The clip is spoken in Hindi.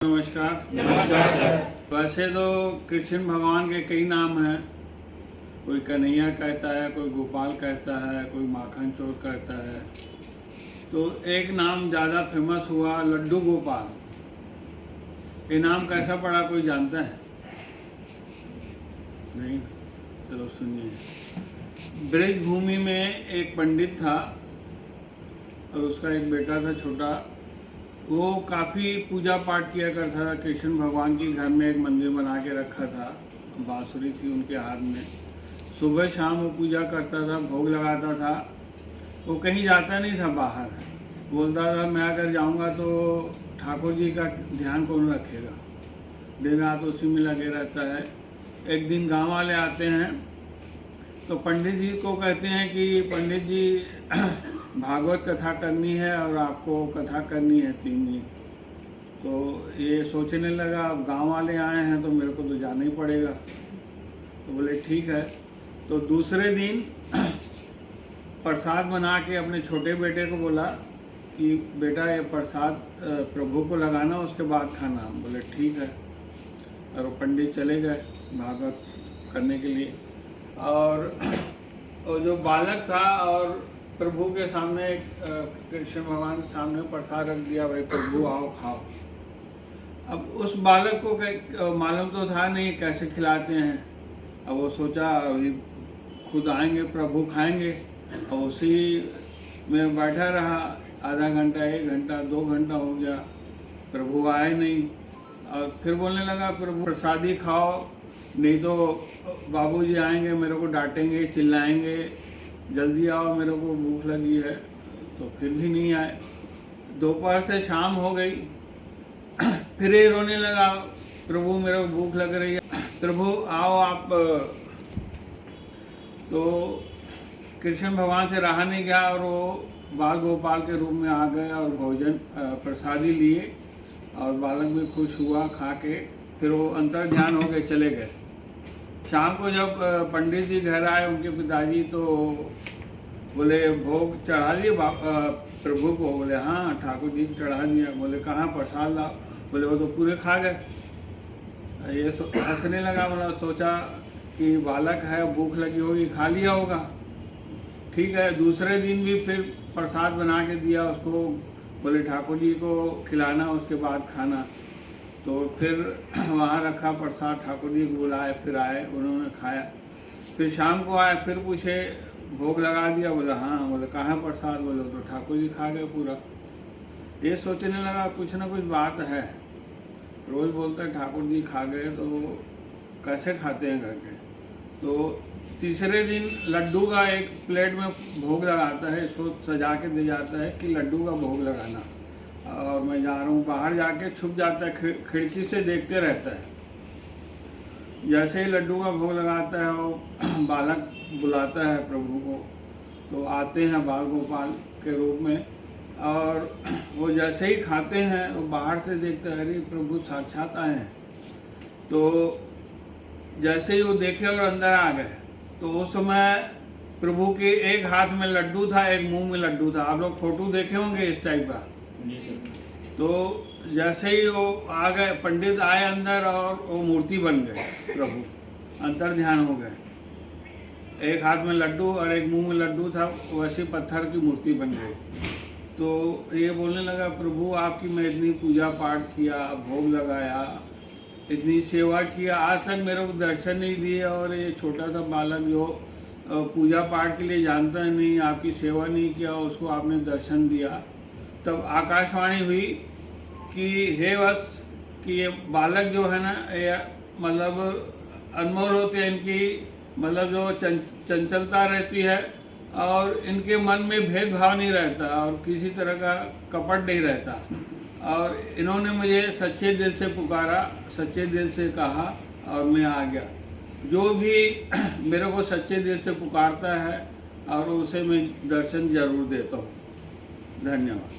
नमस्कार। नमस्कार सर। वैसे तो कृष्ण भगवान के कई नाम हैं। कोई कन्हैया कहता है, कोई गोपाल कहता है, कोई माखन चोर कहता है। तो एक नाम ज़्यादा फेमस हुआ लड्डू गोपाल। ये नाम कैसा पड़ा, कोई जानता है? नहीं? चलो सुनिए। ब्रज भूमि में एक पंडित था और उसका एक बेटा था छोटा। वो काफ़ी पूजा पाठ किया करता था कृष्ण भगवान की। घर में एक मंदिर बना के रखा था, बांसुरी थी उनके हाथ में। सुबह शाम वो पूजा करता था, भोग लगाता था। वो कहीं जाता नहीं था बाहर। बोलता था मैं अगर जाऊंगा तो ठाकुर जी का ध्यान कौन रखेगा। दिन रात उसी में लगे रहता है। एक दिन गांव वाले आते हैं तो पंडित जी को कहते हैं कि पंडित जी भागवत कथा करनी है और आपको कथा करनी है 3 दिन। तो ये सोचने लगा अब गांव वाले आए हैं तो मेरे को तो जाना ही पड़ेगा। तो बोले ठीक है। तो दूसरे दिन प्रसाद बना के अपने छोटे बेटे को बोला कि बेटा ये प्रसाद प्रभु को लगाना, उसके बाद खाना। बोले ठीक है। और वो पंडित चले गए भागवत करने के लिए। और जो बालक था और प्रभु के सामने कृष्ण भगवान के सामने प्रसाद रख दिया, भाई प्रभु आओ खाओ। अब उस बालक को मालूम तो था नहीं कैसे खिलाते हैं। अब वो सोचा अभी खुद आएंगे प्रभु खाएंगे, और उसी में बैठा रहा। आधा घंटा, 1 घंटा, 2 घंटा हो गया, प्रभु आए नहीं। और फिर बोलने लगा प्रभु प्रसाद ही खाओ, नहीं तो बाबूजी आएंगे मेरे को डांटेंगे, चिल्लाएंगे, जल्दी आओ मेरे को भूख लगी है। तो फिर भी नहीं आए। दोपहर से शाम हो गई। फिर ये रोने लगा, प्रभु मेरे को भूख लग रही है, प्रभु आओ आप। तो कृष्ण भगवान से रहा नहीं गया और वो बाल गोपाल के रूप में आ गए और भोजन प्रसादी लिए। और बालक भी खुश हुआ खा के। फिर वो अंतर ध्यान हो गए, चले गए। शाम को जब पंडित जी घर आए उनके पिताजी, तो बोले भोग चढ़ा दिए प्रभु को। बोले हाँ ठाकुर जी चढ़ा दिया। बोले कहाँ प्रसाद लाओ। बोले वो तो पूरे खा गए। ये हंसने लगा। बोला सोचा कि बालक है, भूख लगी होगी, खा लिया होगा। ठीक है। दूसरे दिन भी फिर प्रसाद बना के दिया उसको। बोले ठाकुर जी को खिलाना, उसके बाद खाना। तो फिर वहाँ रखा प्रसाद, ठाकुर जी को बुलाए, फिर आए, उन्होंने खाया। फिर शाम को आए, फिर पूछे भोग लगा दिया। बोले हाँ। बोले कहाँ प्रसाद। बोले तो ठाकुर जी खा गए पूरा। ये सोचने लगा कुछ ना कुछ बात है। रोज़ बोलते हैं ठाकुर जी खा गए, तो कैसे खाते हैं करके। तो तीसरे दिन लड्डू का एक प्लेट में भोग लगाता है, इसको सजा के दे जाता है कि लड्डू का भोग लगाना। और मैं जा रहा हूँ, बाहर जाके छुप जाता है, खिड़की से देखते रहता है। जैसे ही लड्डू का भोग लगाता है, वो बालक बुलाता है प्रभु को। तो आते हैं बाल गोपाल के रूप में। और वो जैसे ही खाते हैं वो बाहर से देखते हैं, अरे प्रभु साक्षात आए हैं। तो जैसे ही वो देखे और अंदर आ गए, तो उस समय प्रभु के एक हाथ में लड्डू था, एक मुंह में लड्डू था। आप लोग फोटो देखे होंगे इस टाइप का। तो जैसे ही वो आ गए, पंडित आए अंदर और वो मूर्ति बन गए। प्रभु अंतर ध्यान हो गए। एक हाथ में लड्डू और एक मुंह में लड्डू था, वैसे पत्थर की मूर्ति बन गई। तो ये बोलने लगा प्रभु आपकी मैं इतनी पूजा पाठ किया, भोग लगाया, इतनी सेवा किया, आज तक मेरे को दर्शन नहीं दिए। और ये छोटा सा बालक जो पूजा पाठ के लिए जानता नहीं, आपकी सेवा नहीं किया, उसको आपने दर्शन दिया। तब आकाशवाणी हुई कि हे वत्स, कि ये बालक जो है ना, ये मतलब अनमोल होते हैं। इनकी मतलब जो चंचलता रहती है और इनके मन में भेदभाव नहीं रहता और किसी तरह का कपट नहीं रहता। और इन्होंने मुझे सच्चे दिल से पुकारा, सच्चे दिल से कहा और मैं आ गया। जो भी मेरे को सच्चे दिल से पुकारता है और उसे मैं दर्शन जरूर देता हूँ। धन्यवाद।